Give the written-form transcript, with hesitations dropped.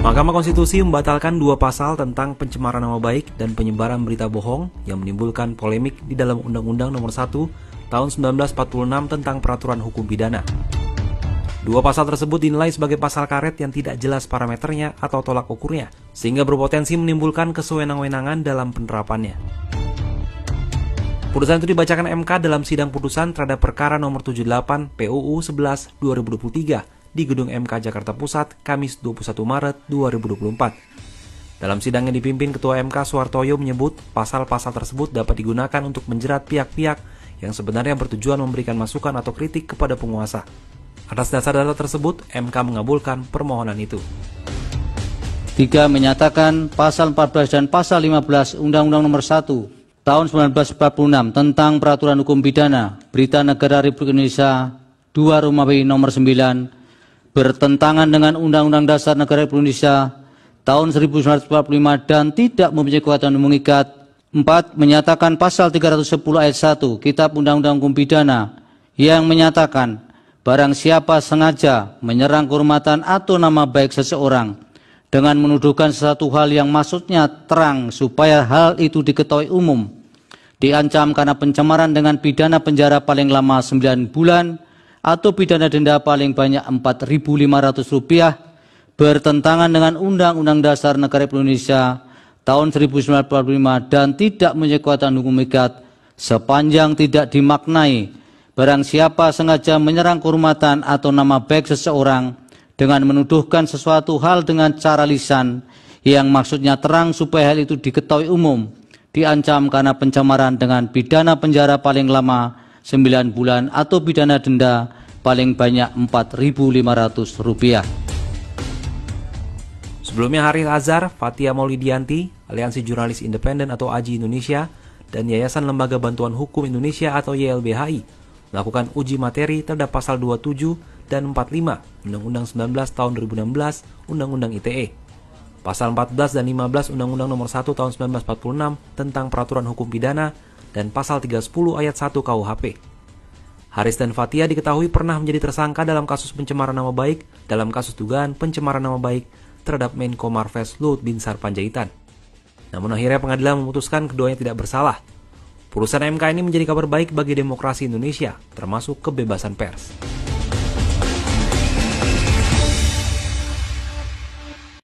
Mahkamah Konstitusi membatalkan 2 pasal tentang pencemaran nama baik dan penyebaran berita bohong yang menimbulkan polemik di dalam Undang-Undang Nomor 1 Tahun 1946 tentang Peraturan Hukum Pidana. 2 pasal tersebut dinilai sebagai pasal karet yang tidak jelas parameternya atau tolak ukurnya, sehingga berpotensi menimbulkan kesewenang-wenangan dalam penerapannya. Putusan itu dibacakan MK dalam sidang putusan terhadap perkara nomor 78 PUU 11 2023 di Gedung MK Jakarta Pusat, Kamis 21 Maret 2024. Dalam sidang yang dipimpin Ketua MK Suhartoyo menyebut pasal-pasal tersebut dapat digunakan untuk menjerat pihak-pihak yang sebenarnya bertujuan memberikan masukan atau kritik kepada penguasa. Atas dasar data tersebut, MK mengabulkan permohonan itu. 3. Menyatakan pasal 14 dan pasal 15 Undang-Undang Nomor 1 Tahun 1946 tentang Peraturan Hukum Pidana Berita Negara Republik Indonesia 2 Romawi Nomor 9 bertentangan dengan Undang-Undang Dasar Negara Republik Indonesia tahun 1945 dan tidak mempunyai kekuatan mengikat. 4. Menyatakan pasal 310 ayat 1 Kitab Undang-Undang Hukum Pidana yang menyatakan barang siapa sengaja menyerang kehormatan atau nama baik seseorang dengan menuduhkan sesuatu hal yang maksudnya terang supaya hal itu diketahui umum, diancam karena pencemaran dengan pidana penjara paling lama 9 bulan atau pidana denda paling banyak Rp4.500 bertentangan dengan Undang-Undang Dasar Negara Republik Indonesia tahun 1945 dan tidak mempunyai kekuatan hukum ikat sepanjang tidak dimaknai barang siapa sengaja menyerang kehormatan atau nama baik seseorang dengan menuduhkan sesuatu hal dengan cara lisan yang maksudnya terang supaya hal itu diketahui umum, diancam karena pencemaran dengan pidana penjara paling lama 9 bulan atau pidana denda paling banyak Rp4.500. Sebelumnya Haris Azhar, Fathia Maulidianti, Aliansi Jurnalis Independen atau AJI Indonesia, dan Yayasan Lembaga Bantuan Hukum Indonesia atau YLBHI melakukan uji materi terhadap pasal 27 dan 45 Undang-Undang 19 tahun 2016 Undang-Undang ITE, pasal 14 dan 15 Undang-Undang Nomor 1 tahun 1946 tentang Peraturan Hukum Pidana, dan pasal 310 ayat 1 KUHP. Haris dan Fathia diketahui pernah menjadi tersangka dalam kasus pencemaran nama baik dalam kasus dugaan pencemaran nama baik terhadap Menko Marves Luhut Binsar Panjaitan. Namun akhirnya pengadilan memutuskan keduanya tidak bersalah. Putusan MK ini menjadi kabar baik bagi demokrasi Indonesia, termasuk kebebasan pers.